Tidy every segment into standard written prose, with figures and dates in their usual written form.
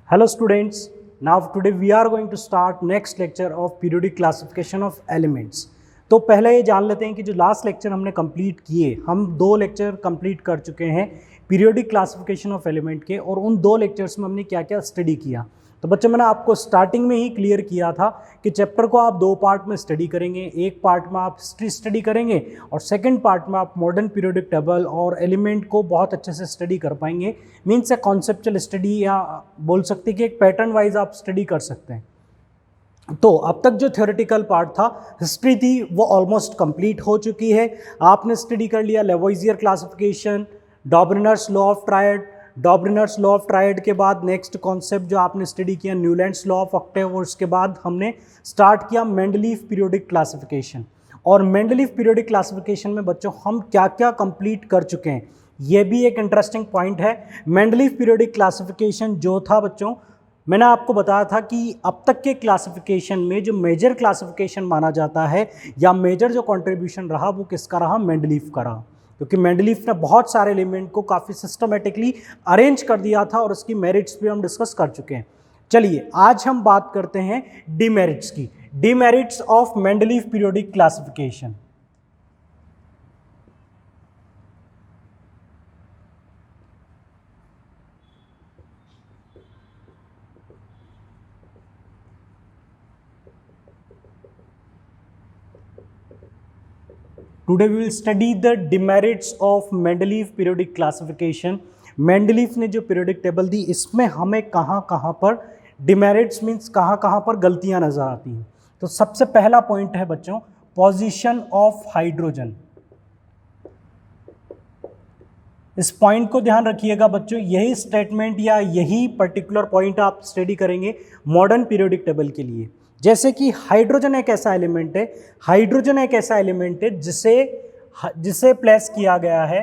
Hello students, now today we are going to start next lecture of periodic classification of elements। तो पहले ये जान लेते हैं कि जो लास्ट लेक्चर हमने कंप्लीट किए, हम 2 लेक्चर कंप्लीट कर चुके हैं पीरियोडिक क्लासिफिकेशन ऑफ एलिमेंट के, और उन 2 लेक्चर्स में हमने क्या क्या स्टडी किया। तो बच्चों मैंने आपको स्टार्टिंग में ही क्लियर किया था कि चैप्टर को आप 2 पार्ट में स्टडी करेंगे। एक पार्ट में आप हिस्ट्री स्टडी करेंगे और सेकंड पार्ट में आप मॉडर्न पीरियोडिक टेबल और एलिमेंट को बहुत अच्छे से स्टडी कर पाएंगे। मीन्स ए कॉन्सेप्चुअल स्टडी, या बोल सकते कि एक पैटर्न वाइज आप स्टडी कर सकते हैं। तो अब तक जो थ्योरेटिकल पार्ट था, हिस्ट्री थी, वो ऑलमोस्ट कंप्लीट हो चुकी है। आपने स्टडी कर लिया Lavoisier classification, Dobereiner's law of triad. Dobereiner's law of triad के बाद नेक्स्ट कॉन्सेप्ट जो आपने स्टडी किया न्यूलैंड्स लॉ ऑफ ऑक्टेव, और उसके बाद हमने स्टार्ट किया मेंडलीफ पीरियोडिक क्लासिफिकेशन। और मेंडलीफ पीरियोडिक क्लासिफिकेशन में बच्चों हम क्या क्या कंप्लीट कर चुके हैं, ये भी एक इंटरेस्टिंग पॉइंट है। मेंडलीफ पीरियोडिक क्लासिफिकेशन जो था बच्चों, मैंने आपको बताया था कि अब तक के क्लासिफिकेशन में जो मेजर क्लासिफिकेशन माना जाता है या मेजर जो कंट्रीब्यूशन रहा वो किसका रहा, मेंडलीफ का रहा। क्योंकि मेंडलीफ ने बहुत सारे एलिमेंट को काफ़ी सिस्टमेटिकली अरेंज कर दिया था और उसकी मेरिट्स भी हम डिस्कस कर चुके हैं। चलिए आज हम बात करते हैं डीमेरिट्स की, demerits of Mendeleev periodic classification. Today we will study the demerits of Mendeleev periodic classification। Mendeleev ने जो पीरियोडिक टेबल दी, इसमें हमें कहाँ कहाँ पर डिमेरिट्स मीन्स कहाँ कहाँ पर गलतियाँ नज़र आती हैं। तो सबसे पहला पॉइंट है बच्चों, पोजीशन ऑफ हाइड्रोजन। इस पॉइंट को ध्यान रखिएगा बच्चों, यही स्टेटमेंट या यही पर्टिकुलर पॉइंट आप स्टडी करेंगे मॉडर्न पीरियोडिक टेबल के लिए। जैसे कि हाइड्रोजन एक ऐसा एलिमेंट है, हाइड्रोजन एक ऐसा एलिमेंट है जिसे प्लेस किया गया है,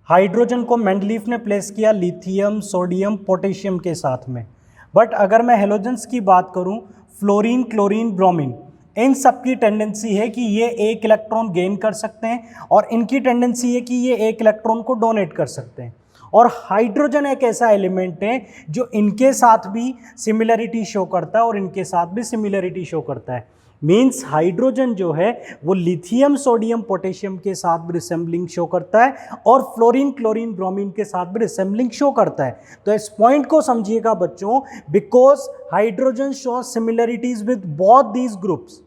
हाइड्रोजन को मेंडलीफ ने प्लेस किया लिथियम, सोडियम, पोटेशियम के साथ में। बट अगर मैं हेलोजेंस की बात करूं, फ्लोरीन, क्लोरीन, ब्रोमीन, इन सब की टेंडेंसी है कि ये एक इलेक्ट्रॉन गेन कर सकते हैं और इनकी टेंडेंसी है कि ये एक इलेक्ट्रॉन को डोनेट कर सकते हैं। और हाइड्रोजन एक ऐसा एलिमेंट है जो इनके साथ भी सिमिलरिटी शो करता है और इनके साथ भी सिमिलरिटी शो करता है। मीन्स हाइड्रोजन जो है वो लिथियम, सोडियम, पोटेशियम के साथ भी रिसेंबलिंग शो करता है और फ्लोरीन, क्लोरीन, ब्रोमीन के साथ भी रिसेंबलिंग शो करता है। तो इस पॉइंट को समझिएगा बच्चों, because hydrogen show similarities with both these groups.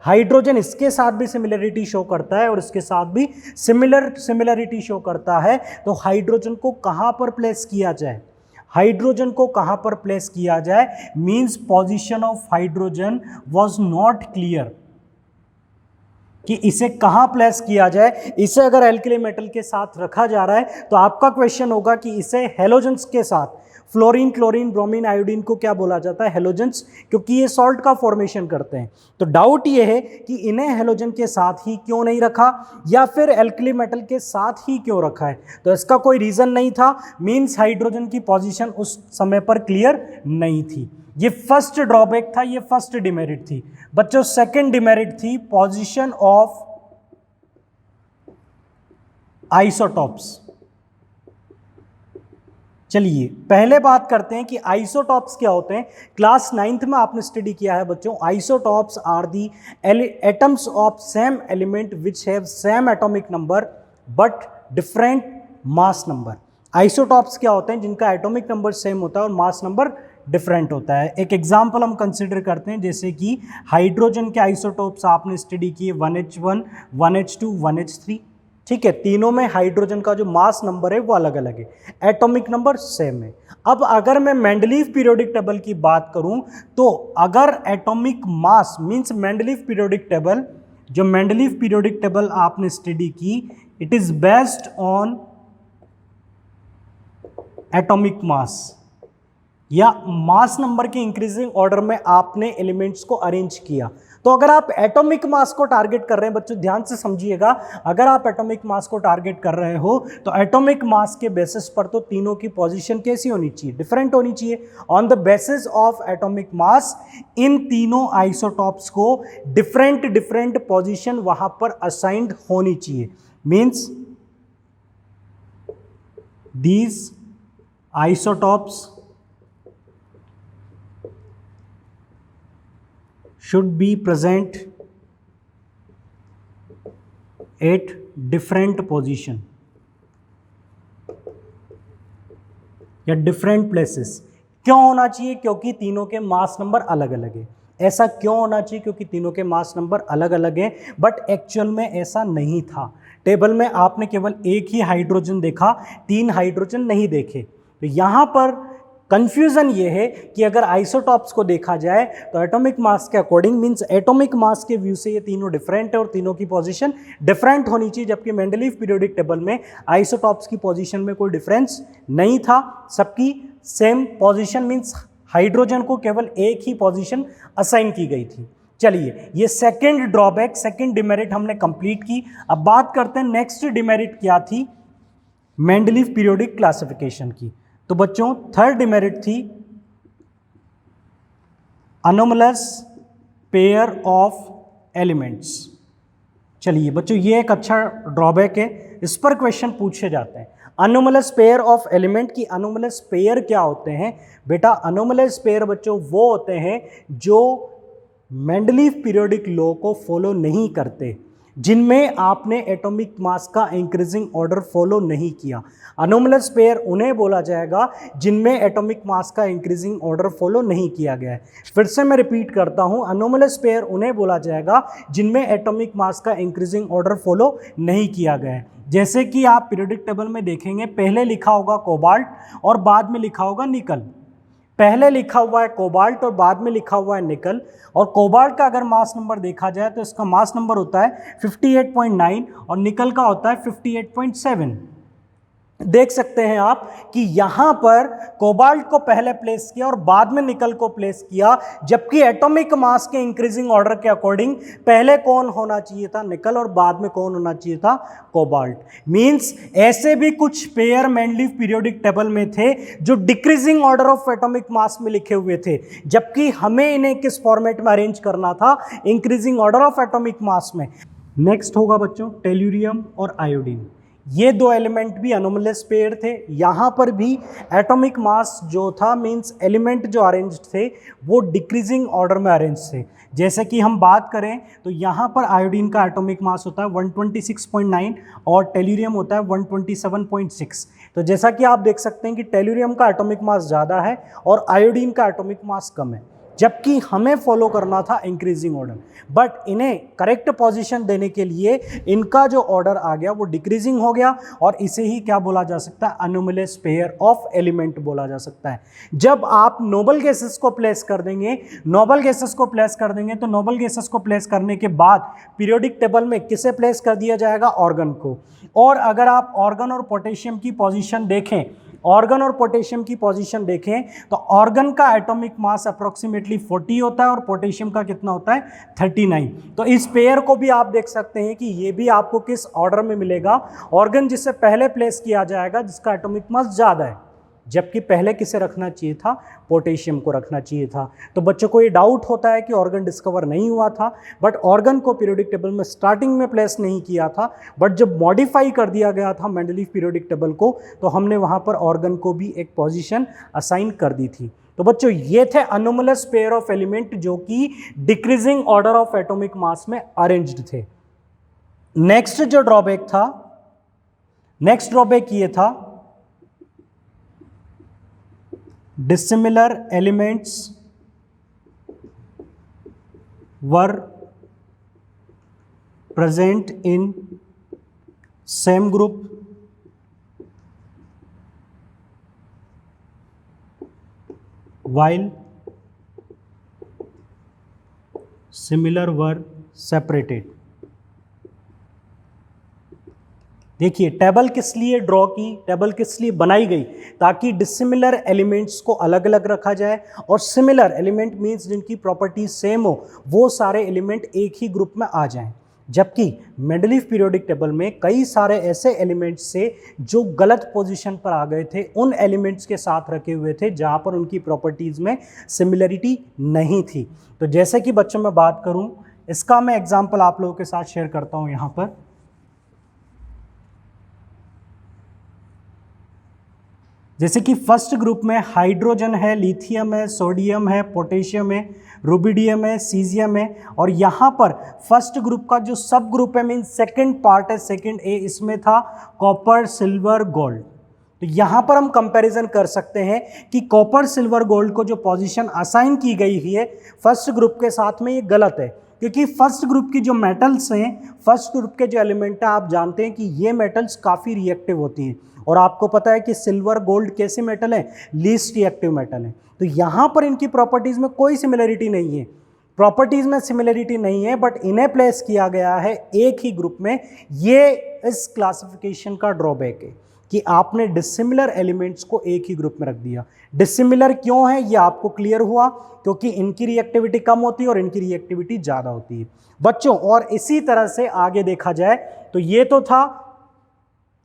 Hydrogen इसके साथ भी सिमिलरिटी शो करता है और इसके साथ भी सिमिलरिटी शो करता है। तो हाइड्रोजन को कहाँ पर प्लेस किया जाए, हाइड्रोजन को कहाँ पर प्लेस किया जाए, means position of hydrogen was not clear कि इसे कहाँ प्लेस किया जाए। इसे अगर एल्कली मेटल के साथ रखा जा रहा है तो आपका क्वेश्चन होगा कि इसे हेलोजेंस के साथ, फ्लोरीन, क्लोरीन, ब्रोमीन, आयोडीन को क्या बोला जाता है, हेलोजेंस, क्योंकि ये सॉल्ट का फॉर्मेशन करते हैं। तो डाउट ये है कि इन्हें हेलोजन के साथ ही क्यों नहीं रखा या फिर एल्कली मेटल के साथ ही क्यों रखा है। तो इसका कोई रीज़न नहीं था, मीन्स हाइड्रोजन की पोजीशन उस समय पर क्लियर नहीं थी। ये फर्स्ट ड्रॉबैक था, ये फर्स्ट डिमेरिट थी बच्चों। सेकंड डिमेरिट थी पोजीशन ऑफ आइसोटॉप्स। चलिए पहले बात करते हैं कि आइसोटॉप्स क्या होते हैं। क्लास 9th में आपने स्टडी किया है बच्चों, isotopes are the atoms of same element which have same atomic number but different mass number. Isotopes क्या होते हैं, जिनका एटॉमिक नंबर सेम होता है और मास नंबर डिफरेंट होता है। एक एग्जाम्पल हम कंसिडर करते हैं, जैसे कि हाइड्रोजन के आइसोटॉप्स आपने स्टडी किए 1H1, 1H2, 1H3। ठीक है, तीनों में हाइड्रोजन का जो मास नंबर है वो अलग अलग है, एटॉमिक नंबर सेम है। अब अगर मैं मेंडलीफ पीरियोडिक टेबल की बात करूं तो अगर atomic mass means Mendeleev periodic table, जो मेंडलीफ पीरियोडिक टेबल आपने स्टडी की, it is based on atomic mass या मास नंबर के इंक्रीजिंग ऑर्डर में आपने एलिमेंट्स को अरेंज किया। तो अगर आप एटॉमिक मास को टारगेट कर रहे हैं बच्चों, ध्यान से समझिएगा, अगर आप एटॉमिक मास को टारगेट कर रहे हो तो एटॉमिक मास के बेसिस पर तो तीनों की पोजीशन कैसी होनी चाहिए, डिफरेंट होनी चाहिए। On the basis of atomic mass इन तीनों आइसोटॉप्स को डिफरेंट डिफरेंट पोजीशन वहां पर असाइंड होनी चाहिए। Means these isotopes should be present at different position या डिफरेंट प्लेसेस। क्यों होना चाहिए? क्योंकि तीनों के मास नंबर अलग अलग है। ऐसा क्यों होना चाहिए? क्योंकि तीनों के मास नंबर अलग अलग हैं, बट एक्चुअल में ऐसा नहीं था। टेबल में आपने केवल एक ही हाइड्रोजन देखा, 3 हाइड्रोजन नहीं देखे। तो यहाँ पर कंफ्यूजन ये है कि अगर आइसोटॉप्स को देखा जाए तो एटॉमिक मास के अकॉर्डिंग, मींस एटॉमिक मास के व्यू से ये तीनों डिफरेंट है और तीनों की पोजीशन डिफरेंट होनी चाहिए, जबकि मेंडलीव पीरियोडिक टेबल में आइसोटॉप्स की पोजीशन में कोई डिफरेंस नहीं था, सबकी सेम पोजीशन, मींस हाइड्रोजन को केवल एक ही पोजीशन असाइन की गई थी। चलिए, ये सेकंड ड्रॉबैक, सेकंड डिमेरिट हमने कंप्लीट की। अब बात करते हैं नेक्स्ट डिमेरिट क्या थी मेंडलीव पीरियोडिक क्लासिफिकेशन की। तो बच्चों, थर्ड डिमेरिट थी अनोमलस पेयर ऑफ एलिमेंट्स। चलिए बच्चों, ये एक अच्छा ड्रॉबैक है, इस पर क्वेश्चन पूछे जाते हैं। अनोमलस पेयर ऑफ एलिमेंट की अनोमलस पेयर क्या होते हैं? बेटा, अनोमलस पेयर बच्चों वो होते हैं जो मेंडलीव पीरियोडिक लॉ को फॉलो नहीं करते, जिनमें आपने एटॉमिक मास का इंक्रीजिंग ऑर्डर फॉलो नहीं किया। अनोमलस पेयर उन्हें बोला जाएगा जिनमें एटॉमिक मास का इंक्रीजिंग ऑर्डर फॉलो नहीं किया गया है। फिर से मैं रिपीट करता हूं, अनोमलस पेयर उन्हें बोला जाएगा जिनमें एटॉमिक मास का इंक्रीजिंग ऑर्डर फॉलो नहीं किया गया है। जैसे कि आप पीरियोडिक टेबल में देखेंगे, पहले लिखा होगा कोबाल्ट और बाद में लिखा होगा निकल। पहले लिखा हुआ है कोबाल्ट और बाद में लिखा हुआ है निकल। और कोबाल्ट का अगर मास नंबर देखा जाए तो इसका मास नंबर होता है 58.9 और निकल का होता है 58.7। देख सकते हैं आप कि यहां पर कोबाल्ट को पहले प्लेस किया और बाद में निकल को प्लेस किया, जबकि एटॉमिक मास के इंक्रीजिंग ऑर्डर के अकॉर्डिंग पहले कौन होना चाहिए था? निकल, और बाद में कौन होना चाहिए था? कोबाल्ट। मींस ऐसे भी कुछ पेयर मेंडलीव पीरियोडिक टेबल में थे जो डिक्रीजिंग ऑर्डर ऑफ एटॉमिक मास में लिखे हुए थे, जबकि हमें इन्हें किस फॉर्मेट में अरेंज करना था? इंक्रीजिंग ऑर्डर ऑफ एटॉमिक मास में। नेक्स्ट होगा बच्चों टेल्यूरियम और आयोडीन। ये दो एलिमेंट भी अनोमलस पेयर थे। यहाँ पर भी एटॉमिक मास जो था, मींस एलिमेंट जो अरेंज थे वो डिक्रीजिंग ऑर्डर में अरेंज थे। जैसे कि हम बात करें तो यहाँ पर आयोडीन का एटॉमिक मास होता है 126.9 और टेल्यूरियम होता है 127.6। तो जैसा कि आप देख सकते हैं कि टेल्यूरियम का एटॉमिक मास ज़्यादा है और आयोडीन का एटॉमिक मास कम है, जबकि हमें फॉलो करना था इंक्रीजिंग ऑर्डर। बट इन्हें करेक्ट पोजीशन देने के लिए इनका जो ऑर्डर आ गया वो डिक्रीजिंग हो गया और इसे ही क्या बोला जा सकता है? अनोमलस पेयर ऑफ एलिमेंट बोला जा सकता है। जब आप नोबल गैसेस को प्लेस कर देंगे, नोबल गैसेस को प्लेस कर देंगे तो नोबल गैसेस को प्लेस करने के बाद पीरियोडिक टेबल में किसे प्लेस कर दिया जाएगा? ऑर्गन को। और अगर आप ऑर्गन और पोटेशियम की पोजीशन देखें, ऑर्गन और पोटेशियम की पोजीशन देखें तो ऑर्गन का एटॉमिक मास अप्रोक्सीमेटली 40 होता है और पोटेशियम का कितना होता है? 39। तो इस पेयर को भी आप देख सकते हैं कि ये भी आपको किस ऑर्डर में मिलेगा? ऑर्गन जिससे पहले प्लेस किया जाएगा जिसका एटॉमिक मास ज़्यादा है, जबकि पहले किसे रखना चाहिए था? पोटेशियम को रखना चाहिए था। तो बच्चों को ये डाउट होता है कि ऑर्गन डिस्कवर नहीं हुआ था, बट ऑर्गन को पीरियोडिक टेबल में स्टार्टिंग में प्लेस नहीं किया था, बट जब मॉडिफाई कर दिया गया था मेंडलीव पीरियोडिक टेबल को तो हमने वहाँ पर ऑर्गन को भी एक पोजीशन असाइन कर दी थी। तो बच्चों, ये थे अनोमलस पेयर ऑफ एलिमेंट जो कि डिक्रीजिंग ऑर्डर ऑफ एटॉमिक मास में अरेंज्ड थे। नेक्स्ट जो ड्रॉबैक था, नेक्स्ट ड्रॉबैक ये था dissimilar elements were present in same group while similar were separated। देखिए, टेबल किस लिए ड्रॉ की, टेबल किस लिए बनाई गई? ताकि डिसिमिलर एलिमेंट्स को अलग अलग रखा जाए और सिमिलर एलिमेंट मींस जिनकी प्रॉपर्टी सेम हो वो सारे एलिमेंट एक ही ग्रुप में आ जाएं। जबकि मेंडलीव पीरियोडिक टेबल में कई सारे ऐसे एलिमेंट्स थे जो गलत पोजीशन पर आ गए थे, उन एलिमेंट्स के साथ रखे हुए थे जहां पर उनकी प्रॉपर्टीज़ में सिमिलरिटी नहीं थी। तो जैसे कि बच्चों मैं बात करूं, इसका मैं एग्जाम्पल आप लोगों के साथ शेयर करता हूं। यहाँ पर जैसे कि फर्स्ट ग्रुप में हाइड्रोजन है, लिथियम है, सोडियम है, पोटेशियम है, रुबिडियम है, सीजियम है, और यहाँ पर फर्स्ट ग्रुप का जो सब ग्रुप है मीन सेकंड पार्ट है, सेकंड ए, इसमें था कॉपर, सिल्वर, गोल्ड। तो यहाँ पर हम कंपैरिजन कर सकते हैं कि कॉपर, सिल्वर, गोल्ड को जो पोजीशन असाइन की गई है फर्स्ट ग्रुप के साथ में, ये गलत है, क्योंकि फर्स्ट ग्रुप की जो मेटल्स हैं, फर्स्ट ग्रुप के जो एलिमेंट हैं, आप जानते हैं कि ये मेटल्स काफ़ी रिएक्टिव होती हैं, और आपको पता है कि सिल्वर, गोल्ड कैसे मेटल है, लीस्ट रिएक्टिव मेटल है। तो यहाँ पर इनकी प्रॉपर्टीज़ में कोई सिमिलरिटी नहीं है, प्रॉपर्टीज़ में सिमिलरिटी नहीं है, बट इन्हें प्लेस किया गया है एक ही ग्रुप में। ये इस क्लासिफिकेशन का ड्रॉबैक है कि आपने डिसिमिलर एलिमेंट्स को एक ही ग्रुप में रख दिया। डिसिमिलर क्यों है ये आपको क्लियर हुआ, क्योंकि इनकी रिएक्टिविटी कम होती है और इनकी रिएक्टिविटी ज़्यादा होती है बच्चों। और इसी तरह से आगे देखा जाए तो ये तो था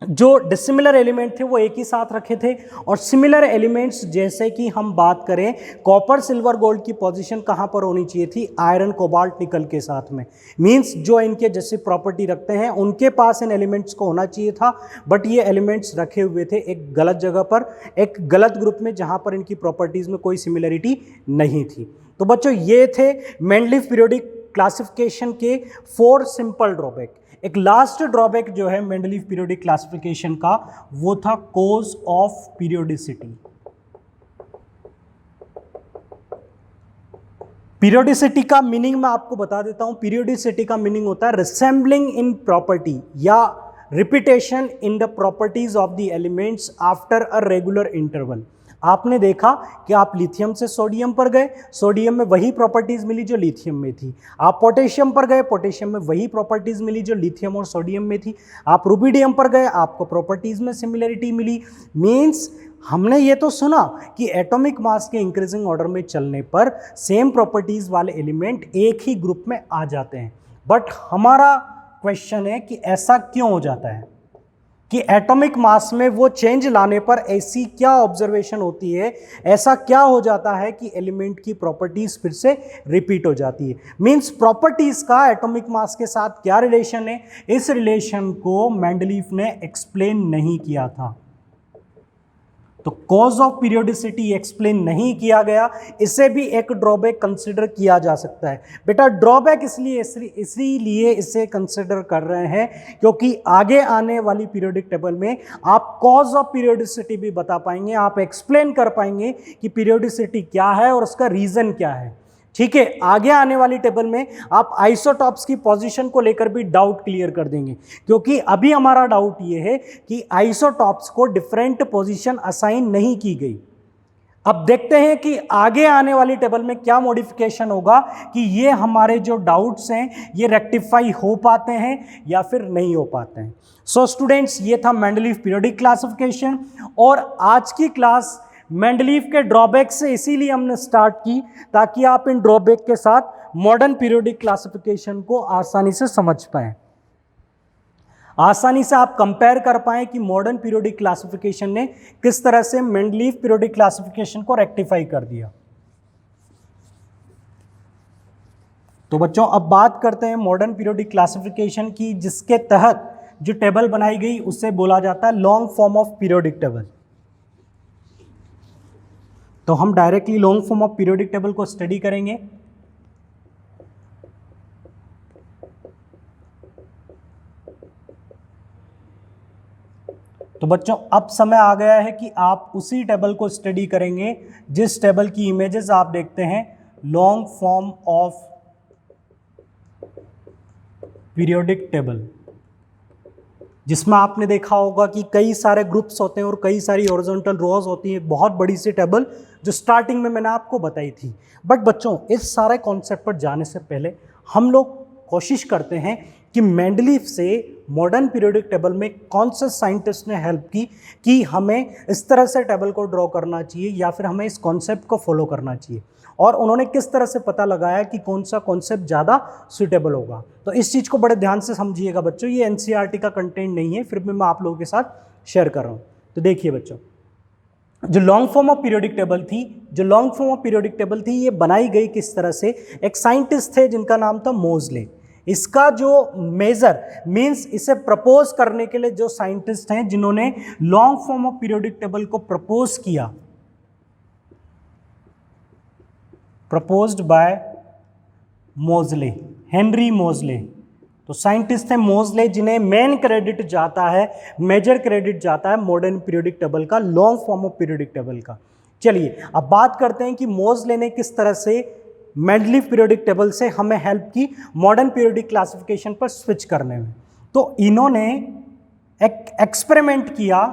जो डिसिमिलर एलिमेंट थे वो एक ही साथ रखे थे, और सिमिलर एलिमेंट्स जैसे कि हम बात करें कॉपर, सिल्वर, गोल्ड की पोजीशन कहाँ पर होनी चाहिए थी, आयरन, कोबाल्ट, निकल के साथ में। मींस जो इनके जैसे प्रॉपर्टी रखते हैं उनके पास इन एलिमेंट्स को होना चाहिए था, बट ये एलिमेंट्स रखे हुए थे एक गलत जगह पर, एक गलत ग्रुप में, जहाँ पर इनकी प्रॉपर्टीज़ में कोई सिमिलरिटी नहीं थी। तो बच्चों ये थे मेंडलीव पीरियोडिक क्लासिफिकेशन के 4 सिंपल ड्रॉबैक। एक लास्ट ड्रॉबैक जो है मेंडलीव पीरियोडिक क्लासिफिकेशन का, वो था कॉज ऑफ पीरियोडिसिटी। पीरियोडिसिटी का मीनिंग मैं आपको बता देता हूं। पीरियोडिसिटी का मीनिंग होता है रिसेंबलिंग इन प्रॉपर्टी या repetition in the properties of the elements after a regular interval. आपने देखा कि आप लिथियम से सोडियम पर गए, सोडियम में वही प्रॉपर्टीज मिली जो लिथियम में थी। आप पोटेशियम पर गए, पोटेशियम में वही प्रॉपर्टीज मिली जो लिथियम और सोडियम में थी। आप रुबिडियम पर गए, आपको प्रॉपर्टीज में सिमिलरिटी मिली। मींस हमने ये तो सुना कि एटॉमिक मास के इंक्रीजिंग ऑर्डर में चलने पर सेम प्रॉपर्टीज वाले एलिमेंट एक ही ग्रुप में आ जाते हैं, बट हमारा क्वेश्चन है कि ऐसा क्यों हो जाता है, कि एटॉमिक मास में वो चेंज लाने पर ऐसी क्या ऑब्जर्वेशन होती है, ऐसा क्या हो जाता है कि एलिमेंट की प्रॉपर्टीज फिर से रिपीट हो जाती है। मींस प्रॉपर्टीज का एटॉमिक मास के साथ क्या रिलेशन है, इस रिलेशन को मेंडलीव ने एक्सप्लेन नहीं किया था। तो कॉज ऑफ पीरियोडिसिटी एक्सप्लेन नहीं किया गया, इसे भी एक ड्रॉबैक कंसिडर किया जा सकता है। बेटा ड्रॉबैक इसीलिए इसे कंसिडर कर रहे हैं क्योंकि आगे आने वाली पीरियोडिक टेबल में आप कॉज ऑफ पीरियोडिसिटी भी बता पाएंगे, आप एक्सप्लेन कर पाएंगे कि पीरियोडिसिटी क्या है और उसका रीजन क्या है। ठीक है, आगे आने वाली टेबल में आप आइसोटॉप्स की पोजीशन को लेकर भी डाउट क्लियर कर देंगे, क्योंकि अभी हमारा डाउट ये है कि आइसोटॉप्स को डिफरेंट पोजीशन असाइन नहीं की गई। अब देखते हैं कि आगे आने वाली टेबल में क्या मॉडिफिकेशन होगा, कि ये हमारे जो डाउट्स हैं ये रेक्टिफाई हो पाते हैं या फिर नहीं हो पाते हैं। सो स्टूडेंट्स, ये था मेंडलीव पीरियोडिक क्लासिफिकेशन, और आज की क्लास मेंडलीव के ड्रॉबैक से इसीलिए हमने स्टार्ट की ताकि आप इन ड्रॉबैक के साथ मॉडर्न पीरियोडिक क्लासिफिकेशन को आसानी से समझ पाएं, आसानी से आप कंपेयर कर पाएं कि मॉडर्न पीरियोडिक क्लासिफिकेशन ने किस तरह से मेंडलीव पीरियोडिक क्लासिफिकेशन को रेक्टिफाई कर दिया। तो बच्चों अब बात करते हैं मॉडर्न पीरियोडिक क्लासिफिकेशन की, जिसके तहत जो टेबल बनाई गई उससे बोला जाता है long form of periodic table. तो हम directly long form of periodic table को स्टडी करेंगे। तो बच्चों अब समय आ गया है कि आप उसी टेबल को स्टडी करेंगे जिस टेबल की इमेजेस आप देखते हैं, long form of periodic table, जिसमें आपने देखा होगा कि कई सारे ग्रुप्स होते हैं और कई सारी हॉरिजॉन्टल रोज होती हैं। बहुत बड़ी सी टेबल जो स्टार्टिंग में मैंने आपको बताई थी। बट बच्चों इस सारे कॉन्सेप्ट पर जाने से पहले हम लोग कोशिश करते हैं कि मेंडलीव से मॉडर्न पीरियोडिक टेबल में कौन से साइंटिस्ट ने हेल्प की कि हमें इस तरह से टेबल को ड्रॉ करना चाहिए या फिर हमें इस कॉन्सेप्ट को फॉलो करना चाहिए, और उन्होंने किस तरह से पता लगाया कि कौन सा कॉन्सेप्ट ज़्यादा सूटेबल होगा। तो इस चीज़ को बड़े ध्यान से समझिएगा बच्चों, ये एनसीईआरटी का कंटेंट नहीं है, फिर भी मैं आप लोगों के साथ शेयर कर रहा हूँ। तो देखिए बच्चों, जो long form of periodic table थी, ये बनाई गई किस तरह से। एक साइंटिस्ट थे जिनका नाम था मोजले। इसका जो मेजर मींस इसे प्रपोज करने के लिए जो साइंटिस्ट हैं जिन्होंने long form of periodic table को प्रपोज किया, प्रपोज्ड बाय मोजले, हेनरी मोजले। तो साइंटिस्ट है मोजले जिन्हें मेन क्रेडिट जाता है, मेजर क्रेडिट जाता है मॉडर्न पीरियोडिक टेबल का, long form of periodic table का। चलिए अब बात करते हैं कि मोजले ने किस तरह से मेंडलीव पीरियोडिक टेबल से हमें हेल्प की मॉडर्न पीरियोडिक क्लासिफिकेशन पर स्विच करने में। तो इन्होंने एक एक्सपेरिमेंट किया,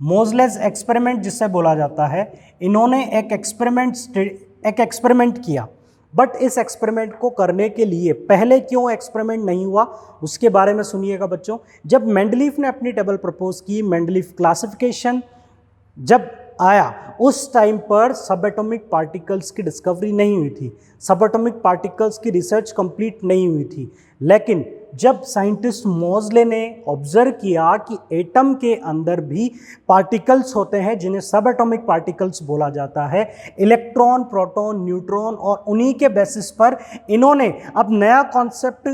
मोजलेस एक्सपेरिमेंट जिसे बोला जाता है। इन्होंने एक एक्सपेरिमेंट किया, बट इस एक्सपेरिमेंट को करने के लिए पहले क्यों एक्सपेरिमेंट नहीं हुआ उसके बारे में सुनिएगा बच्चों। जब मेंडलीव ने अपनी टेबल प्रपोज की, मेंडलीव क्लासिफिकेशन जब आया, उस टाइम पर सब एटॉमिक पार्टिकल्स की डिस्कवरी नहीं हुई थी, सब एटॉमिक पार्टिकल्स की रिसर्च कंप्लीट नहीं हुई थी। लेकिन जब साइंटिस्ट मोजले ने ऑब्जर्व किया कि एटम के अंदर भी पार्टिकल्स होते हैं जिन्हें सब एटॉमिक पार्टिकल्स बोला जाता है, इलेक्ट्रॉन, प्रोटॉन, न्यूट्रॉन, और उन्हीं के बेसिस पर इन्होंने अब नया कॉन्सेप्ट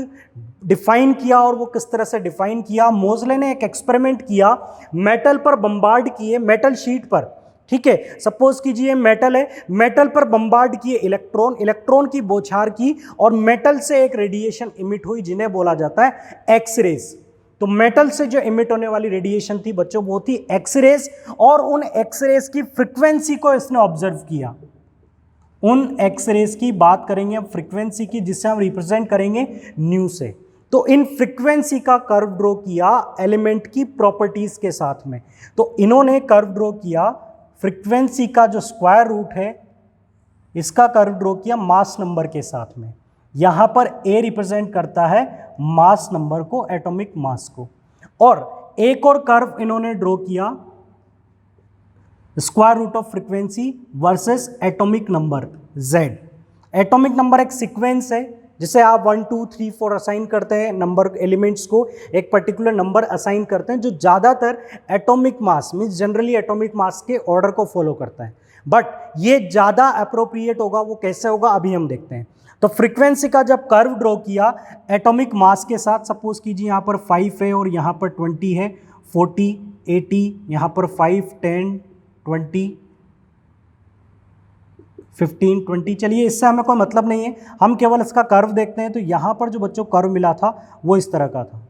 डिफाइन किया। और वो किस तरह से डिफाइन किया, मोजले ने एक एक्सपेरिमेंट किया, मेटल पर बम्बार्ड किए, मेटल शीट पर, ठीक है, सपोज कीजिए मेटल है, मेटल पर बम्बार्ड किए इलेक्ट्रॉन, इलेक्ट्रॉन की बौछार की और मेटल से एक रेडिएशन इमिट हुई जिन्हें बोला जाता है एक्सरेज। तो मेटल से जो इमिट होने वाली रेडिएशन थी बच्चों वो थी एक्सरेज, और उन एक्सरेज की फ्रीक्वेंसी को इसने ऑब्जर्व किया। उन एक्सरेज की बात करेंगे अब फ्रीक्वेंसी की, जिसे हम रिप्रेजेंट करेंगे न्यू से। तो इन फ्रीक्वेंसी का कर्व ड्रॉ किया एलिमेंट की प्रॉपर्टीज के साथ में। तो इन्होंने कर्व ड्रॉ किया फ्रीक्वेंसी का जो स्क्वायर रूट है इसका कर्व ड्रॉ किया मास नंबर के साथ में। यहां पर ए रिप्रेजेंट करता है मास नंबर को, एटॉमिक मास को। और एक और कर्व इन्होंने ड्रॉ किया square root of frequency versus atomic number Z. Atomic number एक सीक्वेंस है जिसे आप 1 2 3 4 असाइन करते हैं, नंबर एलिमेंट्स को एक पर्टिकुलर नंबर असाइन करते हैं जो ज़्यादातर atomic mass means generally atomic mass के ऑर्डर को फॉलो करता है। बट ये ज़्यादा अप्रोप्रिएट होगा, वो कैसे होगा अभी हम देखते हैं। तो फ्रीक्वेंसी का जब कर्व ड्रॉ किया एटॉमिक मास के साथ, सपोज कीजिए यहाँ पर 5 है और यहाँ पर 20 है, 40 80, यहाँ पर 5 10 20 15 20। चलिए इससे हमें कोई मतलब नहीं है, हम केवल इसका कर्व देखते हैं। तो यहाँ पर जो बच्चों कर्व मिला था वो इस तरह का था।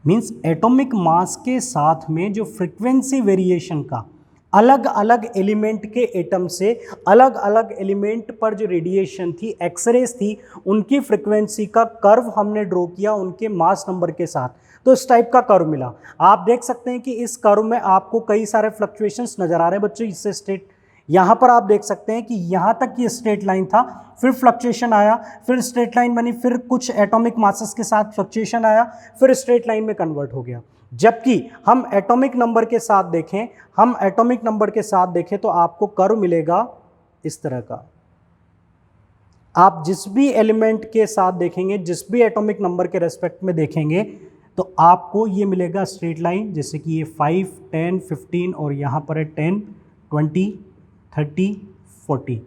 मीन्स एटॉमिक मास के साथ में जो फ्रीक्वेंसी वेरिएशन का अलग अलग एलिमेंट के एटम से अलग अलग एलिमेंट पर जो रेडिएशन थी, एक्सरेज थी, उनकी फ्रीक्वेंसी का कर्व हमने ड्रॉ किया उनके मास नंबर के साथ। तो इस टाइप का कर्व मिला। आप देख सकते हैं कि इस कर्व में आपको कई सारे फ्लक्चुएशंस नजर आ रहे हैं बच्चों। इससे स्ट्रेट यहाँ पर आप देख सकते हैं कि यहाँ तक ये स्ट्रेट लाइन था, फिर फ्लक्चुएशन आया, फिर स्ट्रेट लाइन बनी, फिर कुछ एटॉमिक मासेस के साथ फ्लक्चुएशन आया, फिर स्ट्रेट लाइन में कन्वर्ट हो गया। जबकि हम एटॉमिक नंबर के साथ देखें, हम एटॉमिक नंबर के साथ देखें तो आपको कर्व मिलेगा इस तरह का। आप जिस भी एलिमेंट के साथ देखेंगे, जिस भी एटॉमिक नंबर के रेस्पेक्ट में देखेंगे तो आपको ये मिलेगा स्ट्रेट लाइन, जैसे कि ये 5 10 15 और यहाँ पर है 10 20 30 40।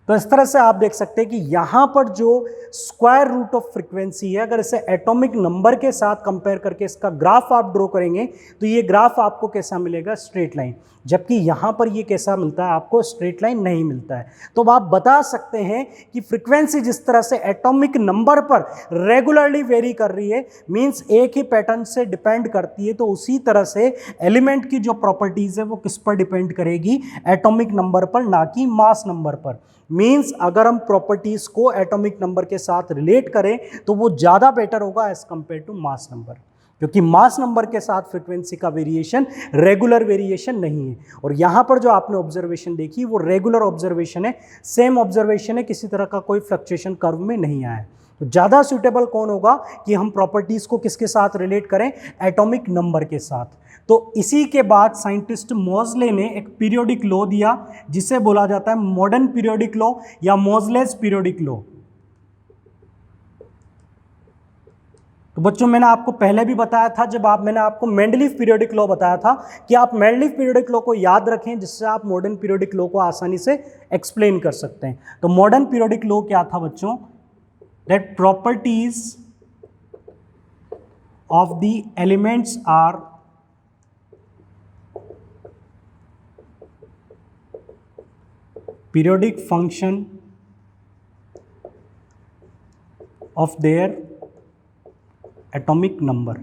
तो इस तरह से आप देख सकते हैं कि यहाँ पर जो स्क्वायर रूट ऑफ फ्रीक्वेंसी है, अगर इसे एटॉमिक नंबर के साथ कंपेयर करके इसका ग्राफ आप ड्रॉ करेंगे तो ये ग्राफ आपको कैसा मिलेगा, स्ट्रेट लाइन। जबकि यहाँ पर ये कैसा मिलता है आपको, स्ट्रेट लाइन नहीं मिलता है। तो आप बता सकते हैं कि फ्रीक्वेंसी जिस तरह से एटॉमिक नंबर पर रेगुलरली वेरी कर रही है, मींस एक ही पैटर्न से डिपेंड करती है, तो उसी तरह से एलिमेंट की जो प्रॉपर्टीज है वो किस पर डिपेंड करेगी, एटॉमिक नंबर पर, ना कि मास नंबर पर। मींस अगर हम प्रॉपर्टीज को एटॉमिक नंबर के साथ रिलेट करें तो वो ज़्यादा बेटर होगा as compare to mass number, क्योंकि मास नंबर के साथ फ्रीक्वेंसी का वेरिएशन रेगुलर वेरिएशन नहीं है। और यहाँ पर जो आपने ऑब्जर्वेशन देखी वो रेगुलर ऑब्जर्वेशन है, सेम ऑब्जर्वेशन है, किसी तरह का कोई फ्लक्चुएशन कर्व में नहीं आया है। तो ज़्यादा सूटेबल कौन होगा कि हम प्रॉपर्टीज़ को किसके साथ रिलेट करें, एटॉमिक नंबर के साथ। तो इसी के बाद साइंटिस्ट मोजले ने एक पीरियोडिक लॉ दिया जिसे बोला जाता है मॉडर्न पीरियोडिक लॉ या मोजलेस पीरियोडिक लॉ। तो बच्चों मैंने आपको पहले भी बताया था, जब मैंने आपको मेंडलीव पीरियोडिक लॉ बताया था कि आप मेंडलीव पीरियोडिक लॉ को याद रखें, जिससे आप मॉडर्न पीरियोडिक लॉ को आसानी से एक्सप्लेन कर सकते हैं। तो मॉडर्न पीरियोडिक लॉ क्या था बच्चों? That properties of the elements are periodic function of their atomic number।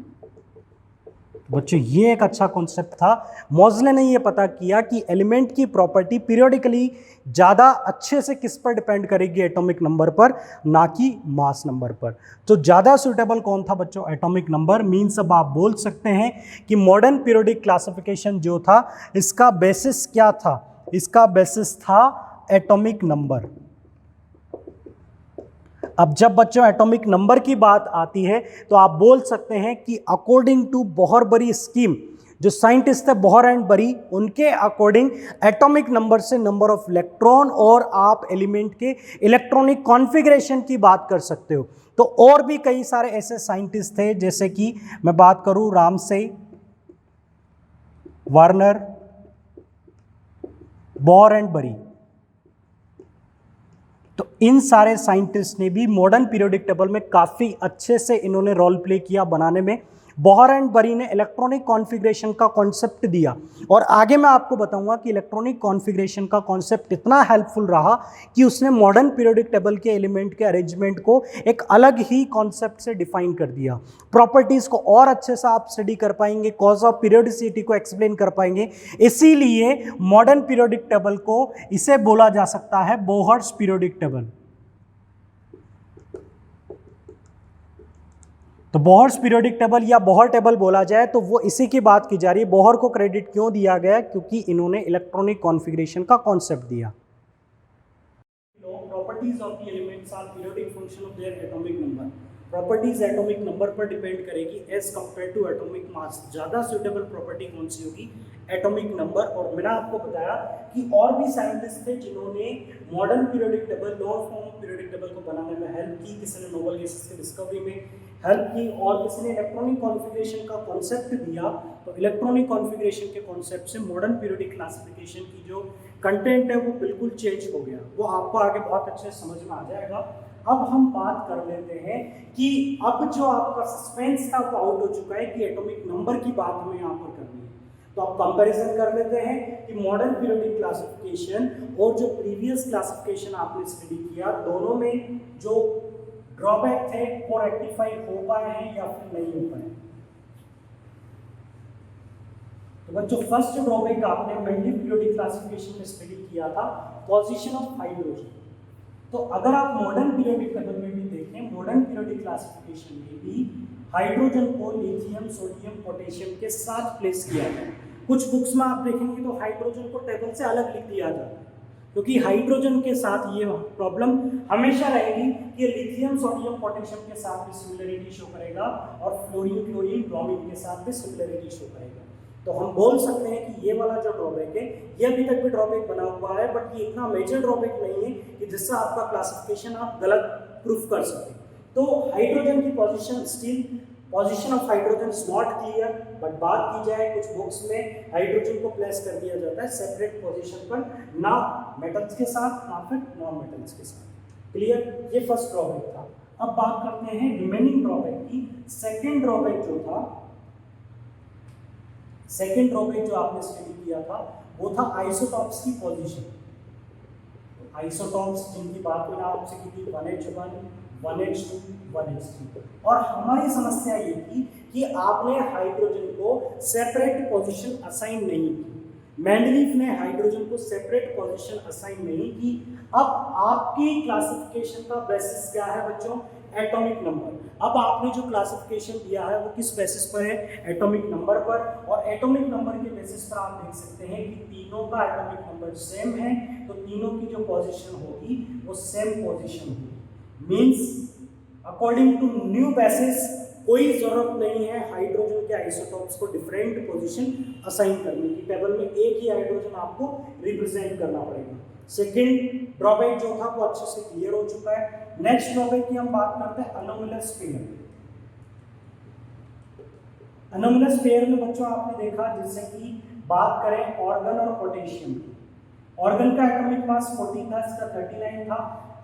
बच्चों ये एक अच्छा कॉन्सेप्ट था। मोज़ले ने ये पता किया कि एलिमेंट की प्रॉपर्टी पीरियोडिकली ज़्यादा अच्छे से किस पर डिपेंड करेगी? एटॉमिक नंबर पर, ना कि मास नंबर पर। तो ज़्यादा सुटेबल कौन था बच्चों? Atomic number. मीन्स अब आप बोल सकते हैं कि मॉडर्न पीरियोडिक क्लासिफिकेशन जो था, इसका बेसिस क्या था? इसका बेसिस था एटॉमिक नंबर। अब जब बच्चों एटॉमिक नंबर की बात आती है तो आप बोल सकते हैं कि अकॉर्डिंग टू बोहर-बरी स्कीम, जो साइंटिस्ट है बोहर एंड बरी, उनके अकॉर्डिंग एटॉमिक नंबर से नंबर ऑफ इलेक्ट्रॉन और आप एलिमेंट के इलेक्ट्रॉनिक कॉन्फ़िगरेशन की बात कर सकते हो। तो और भी कई सारे ऐसे साइंटिस्ट थे, जैसे कि मैं बात करूं रामसे, वार्नर, बोहर एंड बरी। तो इन सारे साइंटिस्ट ने भी मॉडर्न पीरियोडिक टेबल में काफ़ी अच्छे से इन्होंने रोल प्ले किया बनाने में। बोहर एंड बरी ने इलेक्ट्रॉनिक कॉन्फ़िगरेशन का कॉन्सेप्ट दिया, और आगे मैं आपको बताऊंगा कि इलेक्ट्रॉनिक कॉन्फ़िगरेशन का कॉन्सेप्ट इतना हेल्पफुल रहा कि उसने मॉडर्न पीरियोडिक टेबल के एलिमेंट के अरेंजमेंट को एक अलग ही कॉन्सेप्ट से डिफाइन कर दिया। प्रॉपर्टीज़ को और अच्छे से आप स्टडी कर पाएंगे, कॉज ऑफ पीरियोडिसिटी को एक्सप्लेन कर पाएंगे। इसीलिए मॉडर्न पीरियोडिक टेबल को इसे बोला जा सकता है बोहर्स पीरियोडिक टेबल। तो बोहर्स पीरियोडिक टेबल या बोहर टेबल बोला जाए तो वो इसी की बात की जा रही है। बोहर को क्रेडिट क्यों दिया गया? क्योंकि इन्होंने इलेक्ट्रॉनिक कॉन्फ़िगरेशन का कॉन्सेप्ट दिया। Properties of the elements are periodic function of their atomic number. Properties atomic number पर डिपेंड करेगी as compare to atomic mass. ज़्यादा सुटेबल प्रॉपर्टी कौन सी होगी? Atomic number. और मैंने आपको बताया कि और भी साइंटिस्ट थे जिन्होंने modern periodic table, lower form of periodic table को बनाने में हेल्प की। किसी ने नोबेल गैसेस की डिस्कवरी में हेल्प की, और किसी ने इलेक्ट्रॉनिक कॉन्फ़िगरेशन का कॉन्सेप्ट दिया। तो इलेक्ट्रॉनिक कॉन्फ़िगरेशन के कॉन्सेप्ट से मॉडर्न पीरियोडिक क्लासिफिकेशन की जो कंटेंट है वो बिल्कुल चेंज हो गया। वो आपको आगे बहुत अच्छे से समझ में आ जाएगा। अब हम बात कर लेते हैं कि अब जो आपका सस्पेंस था वो आउट हो चुका है कि एटॉमिक नंबर की बात हमें यहाँ पर करनी है। तो आप कंपैरिजन कर लेते हैं कि मॉडर्न पीरियोडिक क्लासिफिकेशन और जो प्रीवियस क्लासिफिकेशन आपने स्टडी किया, दोनों में जो ड्रॉबैक थे वो रेक्टिफाई हो पाए हैं या फिर नहीं हो पाए। तो बच्चों फर्स्ट ड्रॉबैक आपने मेंडलीव पीरियोडिक क्लासिफिकेशन में स्टडी किया था, पोजीशन ऑफ हाइड्रोजन। तो अगर आप मॉडर्न पीरियोडिक टेबल में भी देखें, मॉडर्न पीरियोडिक क्लासिफिकेशन में भी हाइड्रोजन को लिथियम, सोडियम, पोटेशियम के साथ प्लेस किया गया। कुछ बुक्स में आप देखेंगे तो हाइड्रोजन को टेबल से अलग लिख दिया जाता है, क्योंकि हाइड्रोजन के साथ ये प्रॉब्लम हमेशा रहेगी कि लिथियम, सोडियम, पोटेशियम के साथ भी सिमिलरिटी शो करेगा और फ्लोरीन, क्लोरीन, ब्रोमीन के साथ भी सिमिलरिटी शो करेगा। तो हम बोल सकते हैं कि ये वाला जो ड्रॉबैक है ये अभी तक भी ड्रॉबैक बना हुआ है, बट ये इतना मेजर ड्रॉबैक नहीं है कि जिससे आपका क्लासिफिकेशन आप गलत प्रूफ कर सकें। तो हाइड्रोजन की position still, position of hydrogen is not clear, but बात की जाए कुछ बुक्स में हाइड्रोजन को प्लेस कर दिया जाता है सेपरेट पोजीशन पर, ना मेटल्स के साथ ना फिर नॉन मेटल्स के साथ। क्लियर? ये फर्स्ट ड्रॉबैक था। अब बात करते हैं रिमेनिंग ड्रॉबैक की। सेकेंड ड्रॉबैक जो था, सेकेंड ड्रॉबैक जो आपने स्टडी किया था वो था आइसोटॉप्स की पोजीशन। आइसोटॉप्स जिनकी बात मैंने आपसे की थी 1H1, 1H2, 1H3, और हमारी समस्या ये थी कि आपने हाइड्रोजन को सेपरेट पोजीशन असाइन नहीं की। मेंडलीव ने हाइड्रोजन को सेपरेट पोजीशन असाइन नहीं की। अब आपकी क्लासिफिकेशन का बेसिस क्या है बच्चों? Atomic number. अब आपने जो क्लासिफिकेशन दिया है वो किस बेसिस पर है? एटॉमिक नंबर पर। और एटॉमिक नंबर के बेसिस पर आप देख सकते हैं कि तीनों का एटॉमिक नंबर सेम है, तो तीनों की जो पोजीशन होगी वो सेम पोजीशन होगी। Means according to new basis कोई जरूरत नहीं है हाइड्रोजन के आइसोटॉप्स को डिफरेंट पोजीशन असाइन करने की। टेबल में एक ही हाइड्रोजन आपको रिप्रेजेंट करना पड़ेगा। सेकेंड ड्रॉबैक जो था वो अच्छे से क्लियर हो चुका है। नेक्स्ट ड्रॉबैक की हम बात करते हैं अनोमलस पेयर। अनोमलस पेयर में बच्चों आपने देखा, जैसे कि बात करें ऑर्गन और पोटेशियम की, ऑर्गन का एटॉमिक मास 40 था, इसका 39 था।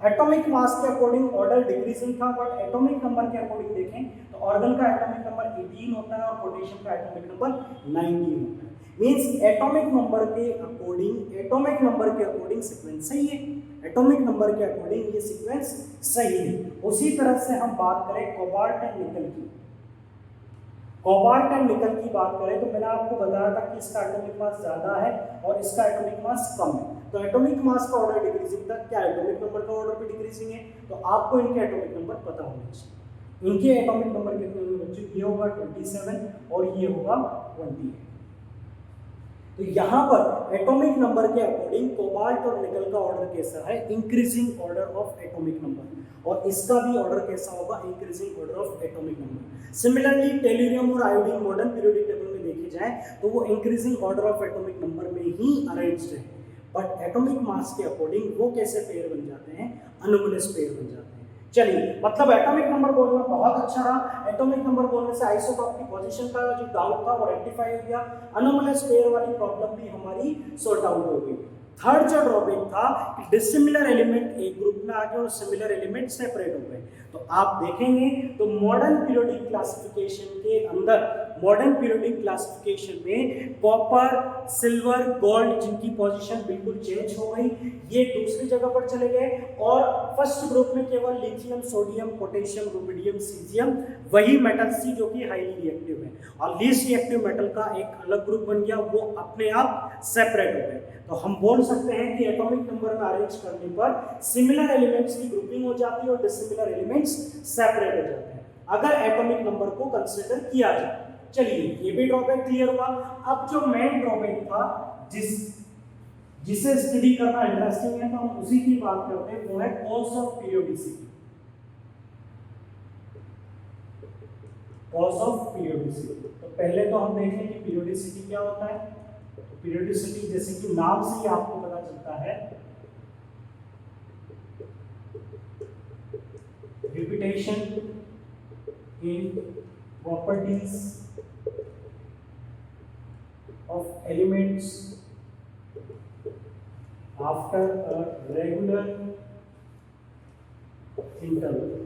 एटॉमिक मास के अकॉर्डिंग ऑर्डर डिक्रीजिंग था, बट एटॉमिक नंबर के अकॉर्डिंग देखें तो ऑर्गन का एटॉमिक नंबर 18 होता है और पोटेशियम का एटॉमिक नंबर 19 होता है। मींस एटॉमिक नंबर के अकॉर्डिंग सीक्वेंस सही है, एटॉमिक नंबर के अकॉर्डिंग ये सीक्वेंस सही है। उसी तरह से हम बात करें कोबाल्ट एंड निकल की, कोबाल्ट एंड निकल की बात करें तो मैंने आपको बताया था कि इसका एटॉमिक मास ज्यादा है और इसका एटॉमिक मास कम है। तो एटॉमिक मास का ऑर्डर डिक्रीजिंग था, क्या एटॉमिक नंबर का ऑर्डर भी डिक्रीजिंग है? तो आपको इनके एटॉमिक नंबर पता होने चाहिए। इनके एटॉमिक नंबर कितने होंगे बच्चों? ये होगा 27 और ये होगा 28। तो यहाँ पर एटॉमिक नंबर के अकॉर्डिंग कोबाल्ट और निकल का ऑर्डर कैसा है? Increasing order of atomic number, और इसका भी ऑर्डर कैसा होगा? Increasing order of atomic number. Similarly tellurium और आयोडीन मॉडर्न पीरियोडिक टेबल में देखे जाए तो वो increasing order of atomic number में ही अरेंज्ड है, बट एटॉमिक मास के अकॉर्डिंग वो कैसे पेयर बन जाते हैं? अनोमलस पेयर बन जाते हैं। चलिए, मतलब एटॉमिक नंबर बोलना बहुत अच्छा रहा। एटॉमिक नंबर बोलने से आइसोटॉप की पोजीशन का जो डाउट था वो रेक्टिफाई हो गया, अनोमलस पेयर वाली प्रॉब्लम भी हमारी सॉर्ट आउट हो गई। थर्ड जो ड्रॉबैक था कि डिसिमिलर एलिमेंट एक ग्रुप में आ गए और सिमिलर एलिमेंट सेपरेट हो गए। तो आप देखेंगे तो मॉडर्न पीरियोडिक क्लासिफिकेशन के अंदर, मॉडर्न पीरियोडिक क्लासिफिकेशन में कॉपर, सिल्वर, गोल्ड जिनकी पोजीशन बिल्कुल चेंज हो गई, ये दूसरी जगह पर चले गए, और फर्स्ट ग्रुप में केवल lithium, sodium, potassium, rubidium, caesium वही मेटल्स थी जो कि हाईली रिएक्टिव है, और लीस्ट रिएक्टिव मेटल का एक अलग ग्रुप बन गया, वो अपने आप सेपरेट हो गए। तो हम बोल सकते हैं कि एटॉमिक नंबर में अरेंज करने पर सिमिलर एलिमेंट्स की ग्रुपिंग हो जाती है और डिसिमिलर एलिमेंट्स सेपरेट हो जाते हैं अगर एटॉमिक नंबर को कंसीडर किया जाए। चलिए, ये भी ड्रॉबैक क्लियर हुआ। अब जो मेन ड्रॉबैक था जिसे स्टडी करना इंटरेस्टिंग है, तो हम उसी की बात करते हैं, वो है cause of periodicity. Cause of periodicity, तो पहले तो हम देखें कि पीरियोडिसिटी क्या होता है। पीरियोडिसिटी जैसे कि नाम से ही आपको पता चलता है, repetition in properties of elements after a regular interval.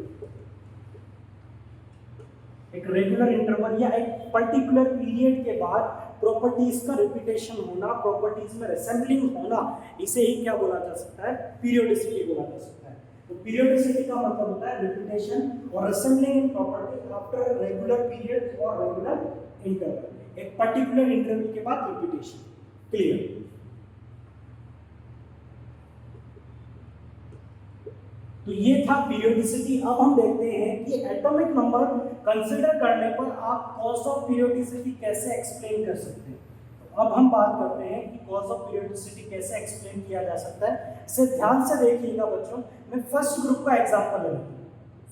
एक रेगुलर इंटरवल या एक पर्टिकुलर पीरियड के बाद प्रॉपर्टीज का रिपीटेशन होना, प्रॉपर्टीज में रिसेंबलिंग होना, इसे ही क्या बोला जा सकता है? पीरियोडिसिटी बोला जा सकता है। तो पीरियोडिसिटी का मतलब होता है रिपीटेशन और resembling in property after regular period और रेगुलर इंटरवल, एक पर्टिकुलर इंटरवल के बाद रिपीटेशन। क्लियर? तो ये था पीरियोडिसिटी। अब हम देखते हैं कि एटॉमिक नंबर कंसीडर करने पर आप कॉज ऑफ पीरियोडिसिटी कैसे एक्सप्लेन कर सकते हैं। तो अब हम बात करते हैं कि कॉज ऑफ पीरियोडिसिटी कैसे एक्सप्लेन किया जा सकता है। इसे ध्यान से देखिएगा बच्चों। मैं फर्स्ट ग्रुप का एग्जांपल ले लेता हूँ।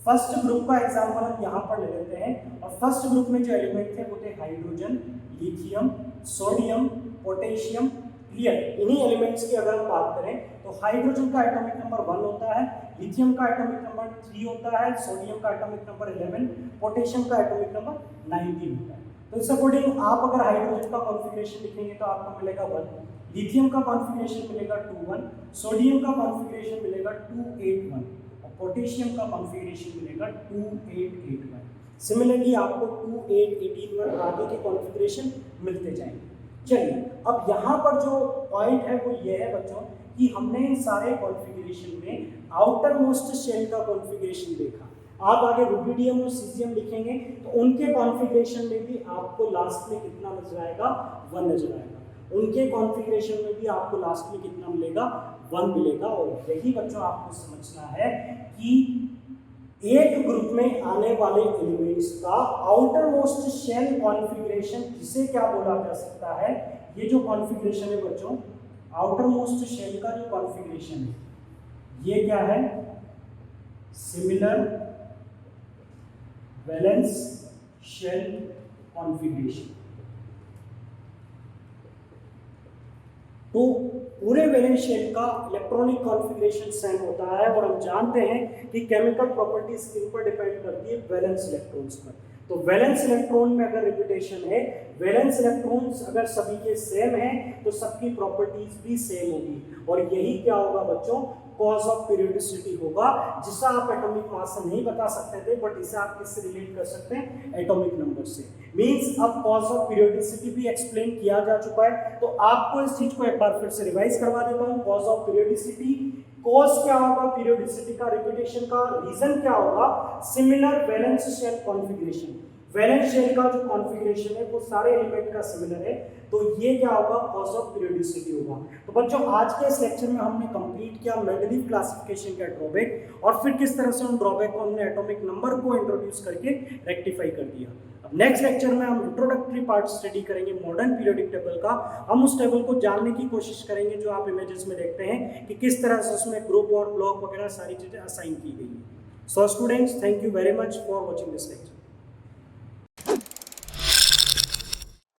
फर्स्ट ग्रुप का एग्जांपल हम यहाँ पर ले लेते हैं, और फर्स्ट ग्रुप में जो एलिमेंट थे वो थे hydrogen, lithium, sodium, potassium. Clear? इन्हीं एलिमेंट्स की अगर हम बात करें तो हाइड्रोजन का एटॉमिक नंबर 1 होता है, लिथियम का एटॉमिक नंबर 3 होता है, सोडियम का एटॉमिक नंबर 11, पोटेशियम का एटॉमिक नंबर 19 होता है। तो इस अकॉर्डिंग आप अगर हाइड्रोजन का कॉन्फ़िगरेशन लिखेंगे तो आपको मिलेगा 1, लिथियम का कॉन्फ़िगरेशन मिलेगा 21, सोडियम का कॉन्फ़िगरेशन मिलेगा 281 और पोटेशियम का कॉन्फ़िगरेशन मिलेगा 2881। सिमिलरली आपको 2881 आगे के कॉन्फ़िगरेशन मिलते जाएंगे। चलिए, अब यहाँ पर जो पॉइंट है वो ये है बच्चों कि हमने इन सारे कॉन्फ़िगरेशन में आउटर मोस्ट शेल का कॉन्फ़िगरेशन देखा। आप आगे रुबिडियम और सीजियम लिखेंगे तो उनके कॉन्फ़िगरेशन में भी आपको लास्ट में कितना नजर आएगा? 1 नजर आएगा। उनके कॉन्फ़िगरेशन में भी आपको लास्ट में कितना मिलेगा? 1 मिलेगा। और यही बच्चों आपको समझना है कि एक ग्रुप में आने वाले एलिमेंट्स का आउटर मोस्ट शेल कॉन्फ़िगरेशन, जिसे क्या बोला जा सकता है? ये जो कॉन्फ़िगरेशन है बच्चों, आउटर मोस्ट शेल का जो कॉन्फ़िगरेशन है, ये क्या है? Similar valence shell configuration. तो पूरे वैलेंस शेल का इलेक्ट्रॉनिक कॉन्फ़िगरेशन सेम होता है, और हम जानते हैं कि केमिकल प्रॉपर्टीज किन पर डिपेंड करती है? वैलेंस इलेक्ट्रॉन्स पर। तो वैलेंस इलेक्ट्रॉन में अगर रिपीटेशन है, वैलेंस इलेक्ट्रॉन्स अगर सभी के सेम हैं तो सबकी प्रॉपर्टीज भी सेम होगी, और यही क्या होगा बच्चों, कॉज ऑफ पीरियोडिसिटी होगा, जिसका आप एटॉमिक मास से नहीं बता सकते थे, बट इसे आप किससे रिलेट कर सकते हैं, एटॉमिक नंबर से। मींस अब कॉज ऑफ पीरियोडिसिटी भी एक्सप्लेन किया जा चुका है, तो आपको इस चीज को एक बार फिर से रिवाइज करवा देता हूं। कॉज ऑफ पीरियोडिसिटी, कॉज क्या होगा पीरियोडिसिटी का, रिपीटेशन का, रीजन क्या होगा, similar valence shell configuration. Valence shell का जो कॉन्फ़िगरेशन है वो सारे एलिमेंट का सिमिलर है, तो ये क्या होगा, कॉज ऑफ पीरियोडिसिटी होगा। तो बच्चों आज के इस लेक्चर में हमने कंप्लीट किया मेंडलीव क्लासिफिकेशन का ड्रॉबैक, और फिर किस तरह से उन ड्रॉबैक को हमने एटॉमिक नंबर को इंट्रोड्यूस करके रेक्टिफाई कर दिया। अब नेक्स्ट लेक्चर में हम इंट्रोडक्टरी पार्ट स्टडी करेंगे मॉडर्न पीरियोडिक टेबल का। हम उस टेबल को जानने की कोशिश करेंगे जो आप इमेजेस में देखते हैं कि किस तरह से उसमें ग्रुप और ब्लॉक वगैरह सारी चीजें असाइन की गई है। So students, thank you very much for watching this lecture.